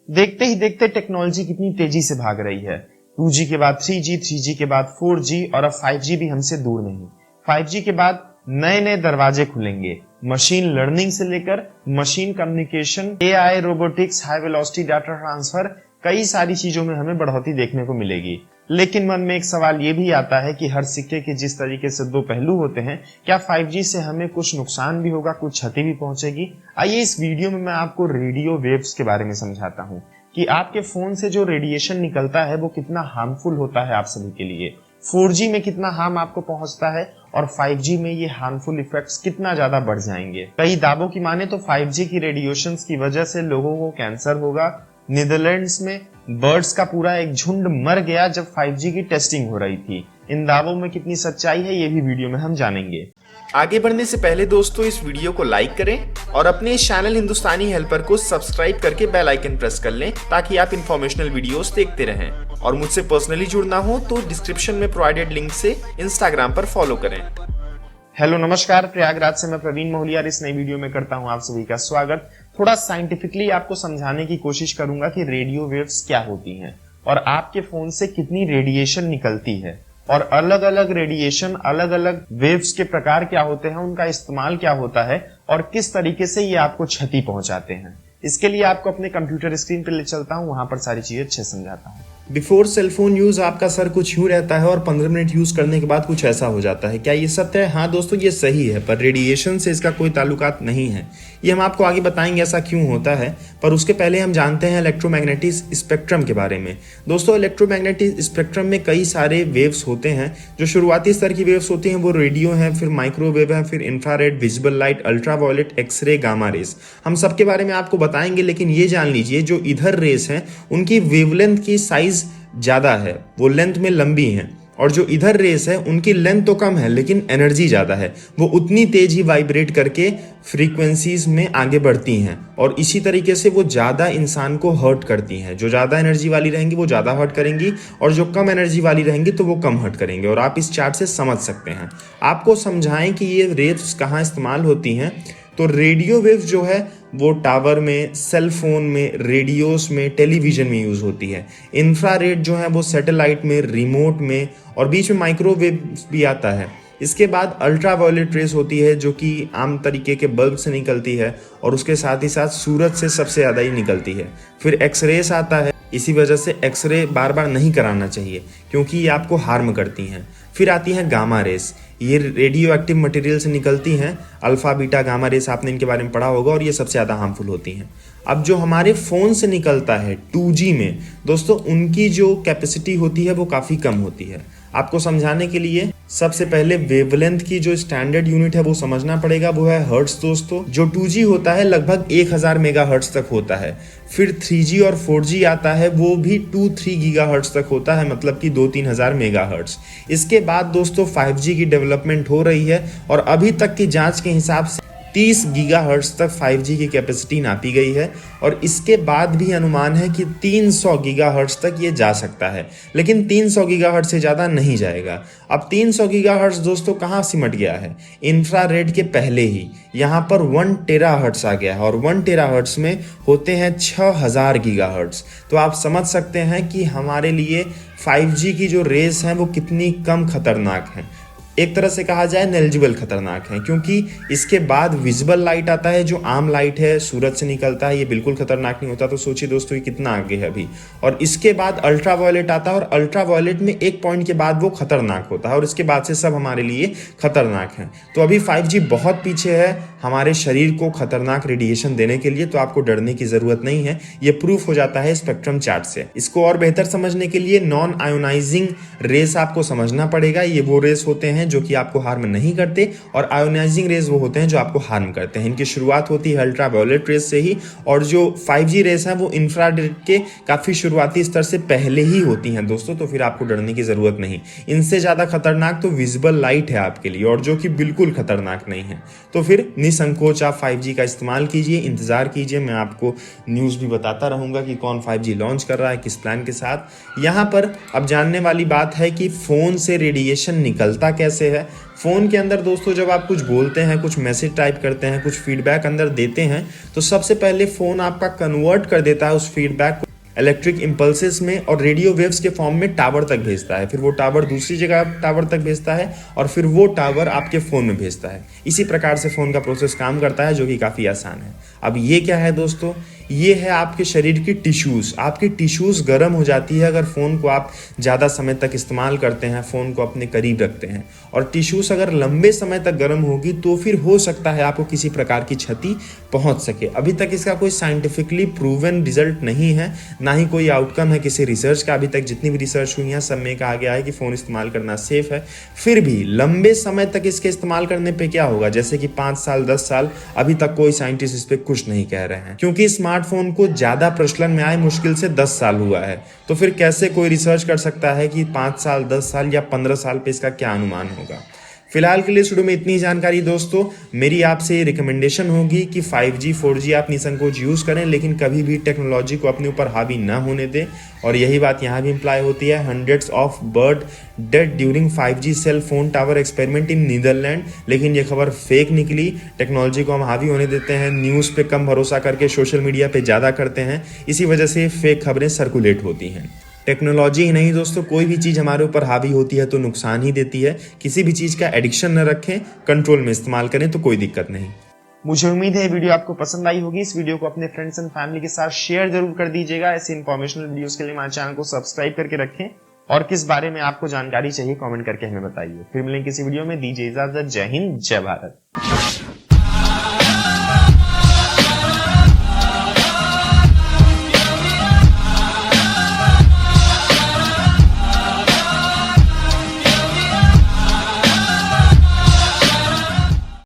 देखते ही देखते टेक्नोलॉजी कितनी तेजी से भाग रही है। 2G के बाद 3G, 3G के बाद 4G और अब 5G भी हमसे दूर नहीं। 5G के बाद नए नए दरवाजे खुलेंगे। मशीन लर्निंग से लेकर machine communication, AI, robotics, high velocity data transfer, कई सारी चीजों में हमें बढ़ोतरी देखने को मिलेगी। लेकिन मन में एक सवाल ये भी आता है कि हर सिक्के के जिस तरीके से दो पहलू होते हैं, क्या 5G से हमें कुछ नुकसान भी होगा, कुछ क्षति भी पहुंचेगी? आइए इस वीडियो में मैं आपको रेडियो वेव्स के बारे में समझाता हूं कि आपके फोन से जो रेडिएशन निकलता है वो कितना हार्मफुल होता है आप सभी के लिए। 4G में कितना हार्म आपको पहुंचता है और 5G में ये हार्मफुल इफेक्ट्स कितना ज्यादा बढ़ जाएंगे। कई दावों की माने तो 5G की रेडिएशंस की वजह से लोगों को कैंसर होगा। नीदरलैंड्स में बर्ड्स का पूरा एक झुंड मर गया जब 5G की टेस्टिंग हो रही थी। इन दावों में कितनी सच्चाई है ये भी वीडियो में हम जानेंगे। आगे बढ़ने से पहले दोस्तों इस वीडियो को लाइक करें और अपने इस चैनल हिंदुस्तानी हेल्पर को सब्सक्राइब करके बेल आइकन प्रेस कर लें ताकि आप इंफॉर्मेशनल वीडियोस देखते रहें। और मुझसे पर्सनली जुड़ना हो तो डिस्क्रिप्शन में प्रोवाइडेड लिंक से इंस्टाग्राम पर फॉलो करें। हेलो नमस्कार, प्रयागराज से मैं प्रवीण मोहलिया इस नई वीडियो में करता हूं आप सभी का स्वागत। थोड़ा साइंटिफिकली आपको समझाने की कोशिश करूंगा कि रेडियो वेव्स क्या होती हैं और आपके फोन से कितनी रेडिएशन निकलती है और अलग अलग रेडिएशन, अलग अलग वेव्स के प्रकार क्या होते हैं, उनका इस्तेमाल क्या होता है और किस तरीके से ये आपको क्षति पहुंचाते हैं। इसके लिए आपको अपने कंप्यूटर स्क्रीन पर ले चलता हूं, वहां पर सारी चीजें अच्छे समझाता हूं। बिफोर सेलफोन यूज आपका सर कुछ यूं रहता है और 15 मिनट यूज करने के बाद कुछ ऐसा हो जाता है। क्या ये सत्य है? हाँ दोस्तों, ये सही है, पर रेडिएशन से इसका कोई ताल्लुकात नहीं है। ये हम आपको आगे बताएंगे ऐसा क्यों होता है, पर उसके पहले हम जानते हैं इलेक्ट्रोमैग्नेटिक स्पेक्ट्रम के बारे में। दोस्तों, इलेक्ट्रोमैग्नेटिक स्पेक्ट्रम में कई सारे वेव्स होते हैं। जो शुरुआती स्तर की वेव्स होती हैं वो रेडियो हैं, फिर माइक्रोवेव है, फिर infrared, visible light, ultraviolet, x ray, gamma rays. हम सबके बारे में आपको बताएंगे, लेकिन ये जान लीजिए जो इधर रेस हैं उनकी वेवलेंथ की साइज ज्यादा है, वो लेंथ में लंबी हैं, और जो इधर रेस है उनकी लेंथ तो कम है लेकिन एनर्जी ज्यादा है। वो उतनी तेज ही वाइब्रेट करके फ्रीक्वेंसीज में आगे बढ़ती हैं और इसी तरीके से वो ज्यादा इंसान को हर्ट करती हैं। जो ज्यादा एनर्जी वाली रहेंगी वो ज्यादा हर्ट करेंगी और जो कम एनर्जी वाली रहेंगी तो वो कम हर्ट करेंगे। और आप इस चार्ट से समझ सकते हैं। आपको समझाएं कि ये रेव्स कहाँ इस्तेमाल होती हैं। तो रेडियो वेव्स जो है वो टावर में, सेल फोन में, रेडियोस में, टेलीविजन में यूज होती है। इंफ्रारेड जो है वो सैटेलाइट में, रिमोट में, और बीच में माइक्रोवेव भी आता है। इसके बाद अल्ट्रावायलेट रेस होती है जो कि आम तरीके के बल्ब से निकलती है और उसके साथ ही साथ सूरज से सबसे ज़्यादा ही निकलती है। फिर एक्सरेस आता है, इसी वजह से एक्सरे बार बार नहीं कराना चाहिए क्योंकि ये आपको हार्म करती हैं। फिर आती हैं गामा रेस, ये रेडियो एक्टिव मटेरियल से निकलती हैं। अल्फा, बीटा, गामा रेस आपने इनके बारे में पढ़ा होगा और ये सबसे ज़्यादा हार्मफुल होती हैं। अब जो हमारे फ़ोन से निकलता है 2G में, दोस्तों उनकी जो कैपेसिटी होती है वो काफ़ी कम होती है। आपको समझाने के लिए सबसे पहले वेवलेंथ की जो स्टैंडर्ड यूनिट है वो समझना पड़ेगा, वो है हर्ट्स। दोस्तों जो 2G होता है लगभग 1000 मेगाहर्ट्ज तक होता है। फिर 3G और 4G आता है, वो भी 2-3 गीगाहर्ट्ज तक होता है, मतलब कि 2-3 हजार मेगाहर्ट्ज। इसके बाद दोस्तों 5G की डेवलपमेंट हो रही है और अभी तक की जांच के हिसाब से 30 गीगाहर्ट्ज तक 5G की कैपेसिटी नापी गई है और इसके बाद भी अनुमान है कि 300 गीगाहर्ट्ज तक ये जा सकता है, लेकिन 300 गीगाहर्ट्ज से ज़्यादा नहीं जाएगा। अब 300 गीगाहर्ट्ज दोस्तों कहाँ सिमट गया है? इंफ्रारेड के पहले ही यहाँ पर 1 टेराहर्ट्ज आ गया है और 1 टेराहर्ट्ज में होते हैं 6000 गीगाहर्ट्ज। तो आप समझ सकते हैं कि हमारे लिए 5G की जो रेस हैं वो कितनी कम खतरनाक हैं। एक तरह से कहा जाए नेग्लिजिबल खतरनाक है, क्योंकि इसके बाद विजिबल लाइट आता है जो आम लाइट है, सूरज से निकलता है, ये बिल्कुल खतरनाक नहीं होता। तो सोचिए दोस्तों ये कितना आगे है अभी। और इसके बाद अल्ट्रावायलेट आता है और अल्ट्रावायलेट में एक पॉइंट के बाद वो खतरनाक होता है और इसके बाद से सब हमारे लिए खतरनाक है। तो अभी 5G बहुत पीछे है हमारे शरीर को खतरनाक रेडिएशन देने के लिए, तो आपको डरने की जरूरत नहीं है। ये प्रूफ हो जाता है स्पेक्ट्रम चार्ट से। इसको और बेहतर समझने के लिए नॉन आयोनाइजिंग रेस आपको समझना पड़ेगा। ये वो रेस होते हैं जो कि आपको हार्म नहीं करते और आयोनाइजिंग रेस वो होते हैं जो आपको हार्म करते हैं। इनकी शुरुआत होती है अल्ट्रावायलेट रेस से ही और जो 5G रेस है वो इंफ्रारेड के काफी शुरुआती स्तर से पहले ही होती हैं दोस्तों। तो फिर आपको डरने की जरूरत नहीं। इनसे ज्यादा खतरनाक तो विजिबल लाइट है आपके लिए और जो कि बिल्कुल खतरनाक नहीं है। तो फिर निसंकोच आप 5G का इस्तेमाल कीजिए, इंतजार कीजिए। मैं आपको न्यूज भी बताता रहूंगा कि कौन 5G लॉन्च कर रहा है, किस प्लान के साथ। यहाँ पर अब जानने वाली बात है कि फोन से रेडिएशन निकलता कैसे कैसे है। फ़ोन के अंदर दोस्तों जब आप कुछ बोलते हैं, कुछ मैसेज टाइप करते हैं, कुछ फीडबैक अंदर देते हैं, तो सबसे पहले फ़ोन आपका कन्वर्ट कर देता है उस फीडबैक को इलेक्ट्रिक इम्पल्सेस में और रेडियो वेव्स के फॉर्म में टावर तक भेजता है। फिर वो टावर दूसरी जगह टावर तक भेजता है और फिर वो टावर आपके फ़ोन में भेजता है। इसी प्रकार से फ़ोन का प्रोसेस काम करता है, जो कि काफ़ी आसान है। अब ये क्या है दोस्तों, ये है आपके शरीर की टिश्यूज़। आपकी टिश्यूज़ गर्म हो जाती है अगर फ़ोन को आप ज़्यादा समय तक इस्तेमाल करते हैं, फ़ोन को अपने करीब रखते हैं, और टिश्यूज़ अगर लंबे समय तक गर्म होगी तो फिर हो सकता है आपको किसी प्रकार की क्षति पहुंच सके। अभी तक इसका कोई साइंटिफिकली प्रूवन रिजल्ट नहीं है, ना ही कोई आउटकम है किसी रिसर्च का। अभी तक जितनी भी रिसर्च हुई है सब में कहा गया है कि फ़ोन इस्तेमाल करना सेफ है। फिर भी लंबे समय तक इसके इस्तेमाल करने पे क्या होगा, जैसे कि 5 साल 10 साल, अभी तक कोई साइंटिस्ट इस पर कुछ नहीं कह रहे हैं, क्योंकि स्मार्टफोन को ज़्यादा प्रचलन में आए मुश्किल से 10 साल हुआ है। तो फिर कैसे कोई रिसर्च कर सकता है कि 5 साल 10 साल या 15 साल पे इसका क्या अनुमान होगा। फिलहाल के लिए इस वीडियो में इतनी जानकारी दोस्तों। मेरी आपसे रिकमेंडेशन होगी कि 5G 4G आप निसंकोच यूज़ करें, लेकिन कभी भी टेक्नोलॉजी को अपने ऊपर हावी ना होने दें। और यही बात यहाँ भी इम्प्लाई होती है। Hundreds of bird dead during 5G cell phone tower experiment in Netherland, लेकिन ये खबर फेक निकली। टेक्नोलॉजी को हम हावी होने देते हैं, न्यूज़ पे कम भरोसा करके सोशल मीडिया पे ज़्यादा करते हैं, इसी वजह से फेक खबरें सर्कुलेट होती हैं। टेक्नोलॉजी ही नहीं दोस्तों, कोई भी चीज़ हमारे ऊपर हावी होती है तो नुकसान ही देती है। किसी भी चीज़ का एडिक्शन न रखें, कंट्रोल में इस्तेमाल करें तो कोई दिक्कत नहीं। मुझे उम्मीद है ये वीडियो आपको पसंद आई होगी। इस वीडियो को अपने फ्रेंड्स एंड फैमिली के साथ शेयर जरूर कर दीजिएगा। ऐसे इन्फॉर्मेशनल वीडियोस के लिए हमारे चैनल को सब्सक्राइब करके रखें और किस बारे में आपको जानकारी चाहिए कमेंट करके हमें बताइए। फिर मिलेंगे किसी वीडियो में, दीजिए इजाजत। जय हिंद, जय भारत।